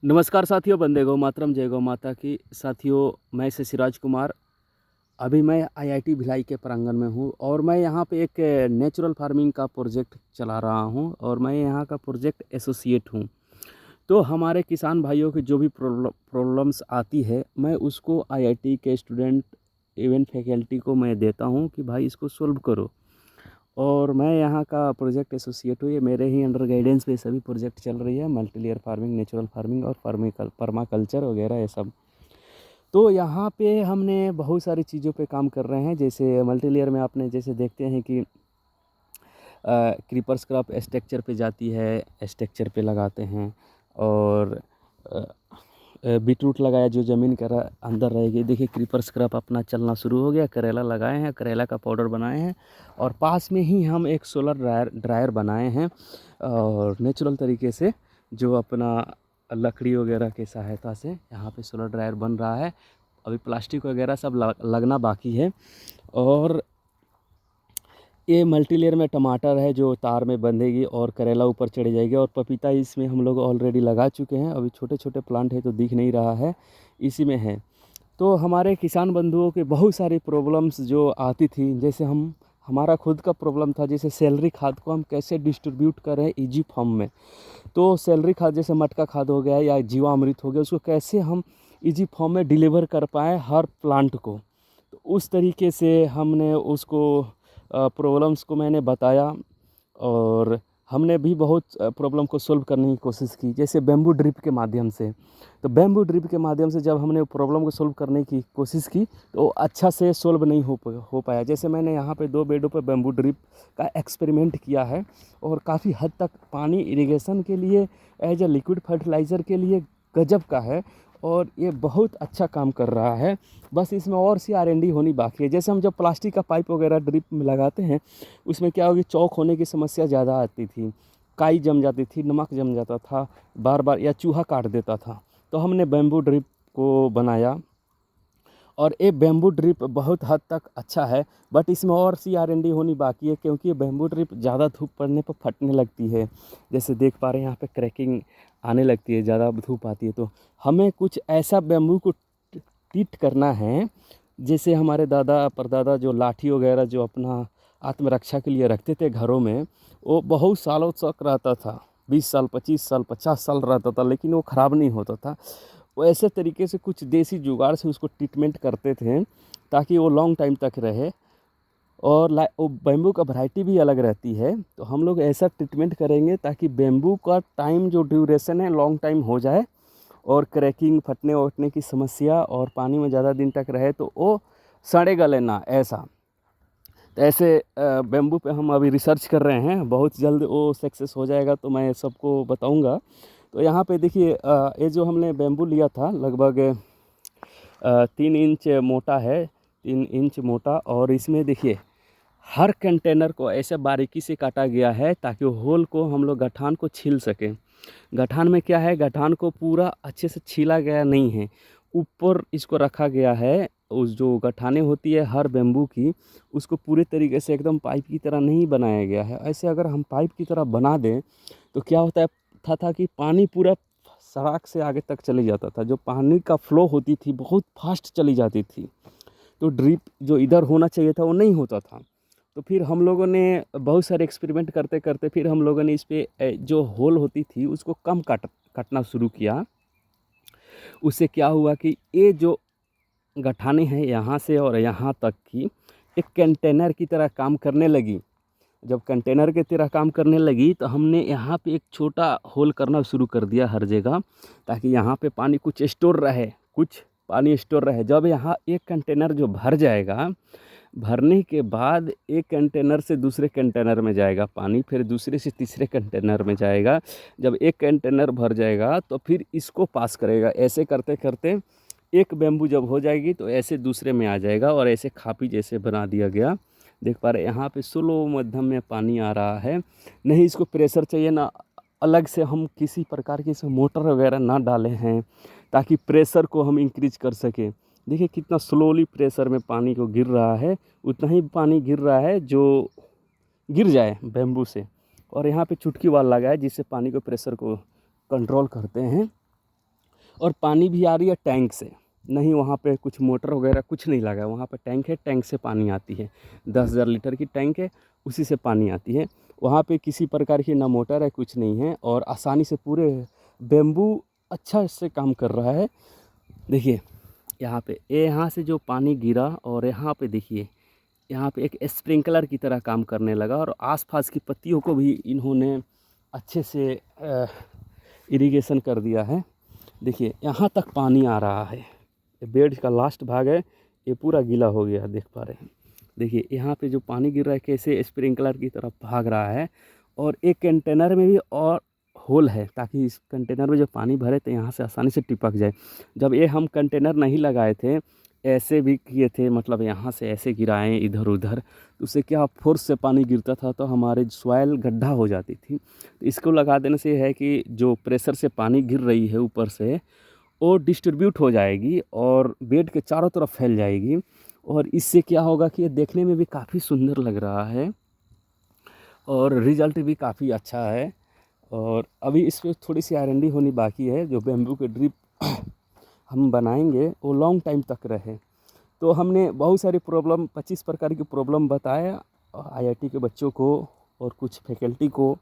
नमस्कार साथियों, वंदे गौ मातरम, जय गौ माता की। साथियों, मैं से सिराज कुमार। अभी मैं आईआईटी भिलाई के प्रांगण में हूँ और मैं यहाँ पे एक नेचुरल फार्मिंग का प्रोजेक्ट चला रहा हूँ और मैं यहाँ का प्रोजेक्ट एसोसिएट हूँ। तो हमारे किसान भाइयों की जो भी प्रॉब्लम्स आती है, मैं उसको आईआईटी के स्टूडेंट इवन फैकल्टी को मैं देता हूँ कि भाई इसको सोल्व करो। और मैं यहाँ का प्रोजेक्ट एसोसिएट हूँ। ये मेरे ही अंडर गाइडेंस पे सभी प्रोजेक्ट चल रही है, multi layer farming, natural farming और पर्माकल्चर वगैरह ये सब। तो यहाँ पे हमने बहुत सारी चीज़ों पे काम कर रहे हैं। जैसे मल्टी लेयर में आपने जैसे देखते हैं कि क्रीपर्स क्रॉप स्ट्रक्चर पे जाती है, स्ट्रक्चर पे लगाते हैं। और बीटरूट लगाया जो ज़मीन के अंदर रहेगी। देखिए क्रीपर्स क्रॉप अपना चलना शुरू हो गया। करेला लगाए हैं, करेला का पाउडर बनाए हैं और पास में ही हम एक सोलर ड्रायर बनाए हैं और नेचुरल तरीके से जो अपना लकड़ी वगैरह की सहायता से यहाँ पे सोलर ड्रायर बन रहा है। अभी प्लास्टिक वगैरह सब लगना बाकी है। और ये मल्टी लेयर में टमाटर है जो तार में बंधेगी और करेला ऊपर चढ़ जाएगी। और पपीता इसमें हम लोग ऑलरेडी लगा चुके हैं। अभी छोटे छोटे प्लांट है तो दिख नहीं रहा है, इसी में है। तो हमारे किसान बंधुओं के बहुत सारी प्रॉब्लम्स जो आती थी, जैसे हमारा खुद का प्रॉब्लम था, जैसे सैलरी खाद को हम कैसे डिस्ट्रीब्यूट करें इजी फॉर्म में। तो सैलरी खाद जैसे मटका खाद हो गया या जीवामृत हो गया, उसको कैसे हम इजी फॉर्म में डिलीवर कर पाएँ हर प्लांट को। तो उस तरीके से हमने उसको प्रॉब्लम्स को मैंने बताया और हमने भी बहुत प्रॉब्लम को सॉल्व करने की कोशिश की, जैसे बैम्बू ड्रिप के माध्यम से। तो बैम्बू ड्रिप के माध्यम से जब हमने प्रॉब्लम को सॉल्व करने की कोशिश की तो अच्छा से सॉल्व नहीं हो पाया। जैसे मैंने यहाँ पे 2 बेडों पे बैम्बू ड्रिप का एक्सपेरिमेंट किया है और काफ़ी हद तक पानी इरिगेशन के लिए एज ए लिक्विड फर्टिलाइज़र के लिए गजब का है और ये बहुत अच्छा काम कर रहा है। बस इसमें और सी R&D होनी बाकी है। जैसे हम जब प्लास्टिक का पाइप वगैरह ड्रिप में लगाते हैं, उसमें क्या होगी, चौक होने की समस्या ज़्यादा आती थी, काई जम जाती थी, नमक जम जाता था बार बार, या चूहा काट देता था। तो हमने बैम्बू ड्रिप को बनाया और ये बैम्बू ड्रिप बहुत हद तक अच्छा है। बट इसमें और सी R&D होनी बाकी है, क्योंकि ये बैम्बू ड्रिप ज़्यादा धूप पड़ने पर फटने लगती है। जैसे देख पा रहे हैं यहाँ पे क्रैकिंग आने लगती है, ज़्यादा धूप आती है। तो हमें कुछ ऐसा बैम्बू को ट्रीट करना है, जैसे हमारे दादा परदादा जो लाठी वगैरह जो अपना आत्मरक्षा के लिए रखते थे घरों में, वो बहुत सालों तक रहता था, 20 साल, 25 साल, 50 साल रहता था, लेकिन वो ख़राब नहीं होता था। वो ऐसे तरीके से कुछ देसी जुगाड़ से उसको ट्रीटमेंट करते थे ताकि वो लॉन्ग टाइम तक रहे। और वो बैम्बू का वैरायटी भी अलग रहती है। तो हम लोग ऐसा ट्रीटमेंट करेंगे ताकि बैम्बू का टाइम जो ड्यूरेशन है लॉन्ग टाइम हो जाए और क्रैकिंग, फटने वटने की समस्या और पानी में ज़्यादा दिन तक रहे तो वो सड़े गले ना, ऐसा। तो ऐसे बैम्बू पे हम अभी रिसर्च कर रहे हैं, बहुत जल्द वो सक्सेस हो जाएगा तो मैं सबको बताऊंगा। तो यहाँ पे देखिए, ये जो हमने बैम्बू लिया था लगभग 3 इंच मोटा है, 3 इंच मोटा। और इसमें देखिए हर कंटेनर को ऐसे बारीकी से काटा गया है ताकि होल को हम लोग गठान को छील सकें। गठान में क्या है, गठान को पूरा अच्छे से छीला गया नहीं है, ऊपर इसको रखा गया है। उस जो गठाने होती है हर बैम्बू की, उसको पूरे तरीके से एकदम पाइप की तरह नहीं बनाया गया है। ऐसे अगर हम पाइप की तरह बना दें तो क्या होता है था कि पानी पूरा सड़क से आगे तक चले जाता था। जो पानी का फ्लो होती थी बहुत फास्ट चली जाती थी, तो ड्रिप जो इधर होना चाहिए था वो नहीं होता था। तो फिर हम लोगों ने बहुत सारे एक्सपेरिमेंट करते करते फिर हम लोगों ने इस पे जो होल होती थी उसको कम काटना शुरू किया। उससे क्या हुआ कि ये जो गठाने हैं यहाँ से और यहाँ तक की एक कंटेनर की तरह काम करने लगी। जब कंटेनर की तरह काम करने लगी तो हमने यहाँ पे एक छोटा होल करना शुरू कर दिया हर जगह, ताकि यहाँ पे पानी कुछ स्टोर रहे, कुछ पानी स्टोर रहे। जब यहाँ एक कंटेनर जो भर जाएगा, भरने के बाद एक कंटेनर से दूसरे कंटेनर में जाएगा पानी, फिर दूसरे से तीसरे कंटेनर में जाएगा। जब एक कंटेनर भर जाएगा तो फिर इसको पास करेगा। ऐसे करते करते एक बैम्बू जब हो जाएगी तो ऐसे दूसरे में आ जाएगा और ऐसे खापी जैसे बना दिया गया। देख पा रहे हैं यहाँ पे स्लो मध्यम में पानी आ रहा है। नहीं इसको प्रेशर चाहिए ना, अलग से हम किसी प्रकार की इसमें मोटर वगैरह ना डाले हैं ताकि प्रेशर को हम इंक्रीज कर सकें। देखिए कितना स्लोली प्रेशर में पानी को गिर रहा है, उतना ही पानी गिर रहा है जो गिर जाए बैम्बू से। और यहाँ पे चुटकी वाला लगा है जिससे पानी को प्रेशर को कंट्रोल करते हैं। और पानी भी आ रही है टैंक से, नहीं वहाँ पे कुछ मोटर वगैरह कुछ नहीं लगा है, वहाँ पे टैंक है, टैंक से पानी आती है, 10,000 लीटर की टैंक है, उसी से पानी आती है। वहाँ पे किसी प्रकार की ना मोटर है, कुछ नहीं है, और आसानी से पूरे बेम्बू अच्छा से काम कर रहा है। देखिए यहाँ पे यहाँ से जो पानी गिरा और यहाँ पे देखिए यहाँ पे एक स्प्रिंकलर की तरह काम करने लगा, और आसपास की पत्तियों को भी इन्होंने अच्छे से इरिगेशन कर दिया है। देखिए यहाँ तक पानी आ रहा है, ये बेड का लास्ट भाग है, ये पूरा गीला हो गया, देख पा रहे हैं। देखिए यहाँ पे जो पानी गिर रहा है कैसे स्प्रिंकलर की तरफ भाग रहा है, और एक कंटेनर में भी और होल है ताकि इस कंटेनर में जो पानी भरे तो यहाँ से आसानी से टपक जाए। जब ये हम कंटेनर नहीं लगाए थे, ऐसे भी किए थे, मतलब यहाँ से ऐसे गिराएं इधर उधर, तो उससे क्या फोर्स से पानी गिरता था तो हमारे सॉइल गड्ढा हो जाती थी। तो इसको लगा देने से है कि जो प्रेशर से पानी गिर रही है ऊपर से वो डिस्ट्रीब्यूट हो जाएगी और बेड के चारों तरफ फैल जाएगी, और इससे क्या होगा कि ये देखने में भी काफ़ी सुंदर लग रहा है और रिज़ल्ट भी काफ़ी अच्छा है। और अभी इस पर थोड़ी सी R&D होनी बाकी है। जो बेम्बू के ड्रिप हम बनाएंगे वो लॉन्ग टाइम तक रहे। तो हमने बहुत सारी प्रॉब्लम, 25 प्रकार की प्रॉब्लम बताया IIT के बच्चों को और कुछ फैकल्टी को,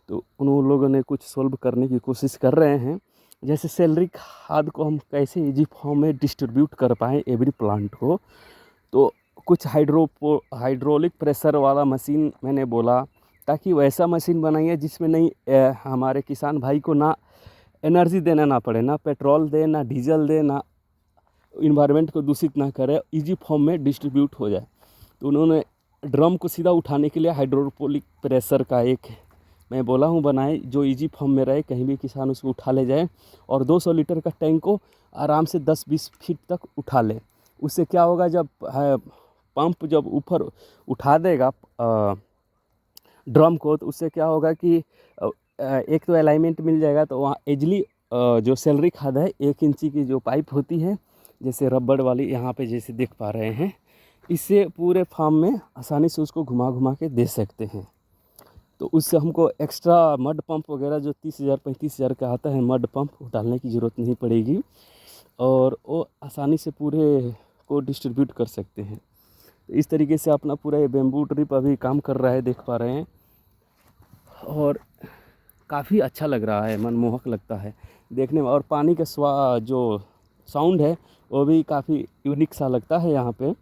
तो उन लोगों ने कुछ सॉल्व करने की कोशिश कर रहे हैं। जैसे सैलरी खाद को हम कैसे इजी फॉर्म में डिस्ट्रीब्यूट कर पाएँ एवरी प्लांट को, तो कुछ हाइड्रोलिक प्रेशर वाला मशीन मैंने बोला, ताकि वैसा मशीन बनाइए जिसमें नहीं हमारे किसान भाई को ना एनर्जी देना ना पड़े, ना पेट्रोल दे, ना डीजल दे, ना इन्वायरमेंट को दूषित ना करे, इजी फॉर्म में डिस्ट्रीब्यूट हो जाए। तो उन्होंने ड्रम को सीधा उठाने के लिए हाइड्रोलिक प्रेशर का एक मैं बोला हूँ बनाए, जो इजी फॉर्म में रहे, कहीं भी किसान उसको उठा ले जाए, और 200 लीटर का टैंक को आराम से 10-20 फीट तक उठा ले। उससे क्या होगा, जब पंप जब ऊपर उठा देगा ड्रम को, तो उससे क्या होगा कि एक तो अलाइनमेंट मिल जाएगा, तो वहाँ इजली जो सैलरी खाद है 1 इंची की जो पाइप होती है जैसे रबड़ वाली, यहाँ पे जैसे देख पा रहे हैं, इससे पूरे फार्म में आसानी से उसको घुमा घुमा के दे सकते हैं। तो उससे हमको एक्स्ट्रा मड पंप वगैरह जो 30,000-35,000 का आता है मड पंप, वो डालने की ज़रूरत नहीं पड़ेगी, और वो आसानी से पूरे को डिस्ट्रीब्यूट कर सकते हैं। तो इस तरीके से अपना पूरा ये बेम्बू ड्रिप अभी काम कर रहा है, देख पा रहे हैं, और काफ़ी अच्छा लग रहा है, मनमोहक लगता है देखने में। और पानी का जो साउंड है वो भी काफ़ी यूनिक सा लगता है यहाँ पे।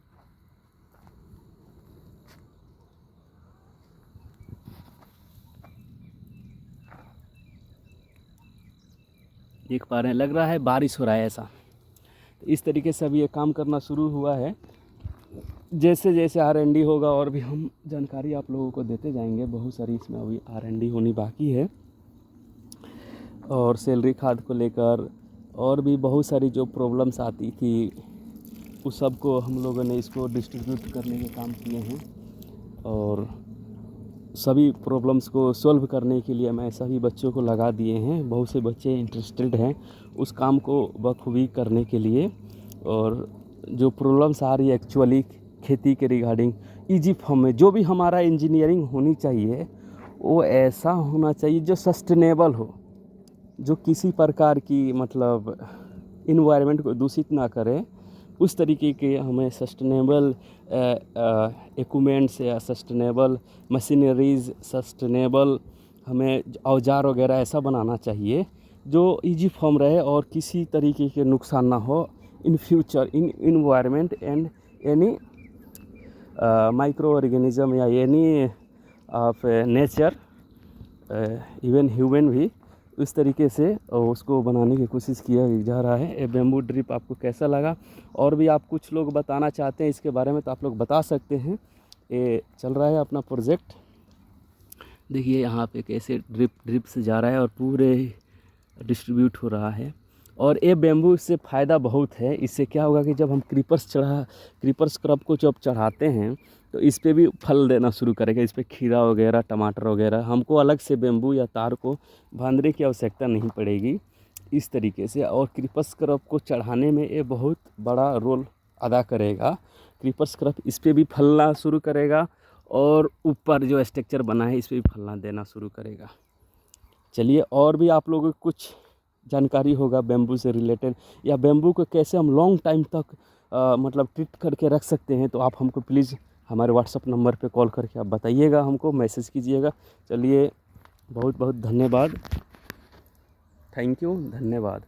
देख पा रहे हैं, लग रहा है बारिश हो रहा है ऐसा। तो इस तरीके से अभी ये काम करना शुरू हुआ है। जैसे जैसे R&D होगा और भी हम जानकारी आप लोगों को देते जाएंगे। बहुत सारी इसमें अभी R&D होनी बाकी है, और सैलरी खाद को लेकर और भी बहुत सारी जो प्रॉब्लम्स आती थी उस सब को हम लोगों ने इसको डिस्ट्रीब्यूट करने के काम किए हैं, और सभी प्रॉब्लम्स को सॉल्व करने के लिए मैं सभी बच्चों को लगा दिए हैं। बहुत से बच्चे इंटरेस्टेड हैं उस काम को बखूबी करने के लिए, और जो प्रॉब्लम्स आ रही है एक्चुअली खेती के रिगार्डिंग इजी फॉर्म में, जो भी हमारा इंजीनियरिंग होनी चाहिए वो ऐसा होना चाहिए जो सस्टेनेबल हो, जो किसी प्रकार की मतलब इन्वायरमेंट को दूषित ना करे। उस तरीके के हमें सस्टेनेबल इक्विपमेंट्स या सस्टेनेबल मशीनरीज, सस्टेनेबल हमें औजार वगैरह ऐसा बनाना चाहिए जो इजी फॉर्म रहे और किसी तरीके के नुकसान ना हो in future in environment and any microorganism या any of nature, even human भी। इस तरीके से उसको बनाने की कोशिश किया जा रहा है। ये बेम्बू ड्रिप आपको कैसा लगा, और भी आप कुछ लोग बताना चाहते हैं इसके बारे में तो आप लोग बता सकते हैं। ये चल रहा है अपना प्रोजेक्ट। देखिए यहाँ पे कैसे ड्रिप से जा रहा है और पूरे डिस्ट्रीब्यूट हो रहा है। और ये बेम्बू से फ़ायदा बहुत है। इससे क्या होगा कि जब हम क्रीपर्स क्रब को जब चढ़ाते हैं तो इस पे भी फल देना शुरू करेगा। इस पे खीरा वगैरह, टमाटर वगैरह, हमको अलग से बेम्बू या तार को बांधने की आवश्यकता नहीं पड़ेगी इस तरीके से। और क्रीपर्स क्रब को चढ़ाने में ये बहुत बड़ा रोल अदा करेगा। क्रीपर्स क्रब इस पे भी फलना शुरू करेगा, और ऊपर जो स्ट्रक्चर बना है इस पे भी फलना देना शुरू करेगा। चलिए और भी आप लोगों को कुछ जानकारी होगा बैम्बू से रिलेटेड, या बैम्बू को कैसे हम लॉन्ग टाइम तक मतलब ट्रीट करके रख सकते हैं, तो आप हमको प्लीज़ हमारे व्हाट्सअप नंबर पे कॉल करके आप बताइएगा, हमको मैसेज कीजिएगा। चलिए, बहुत बहुत धन्यवाद। थैंक यू, धन्यवाद।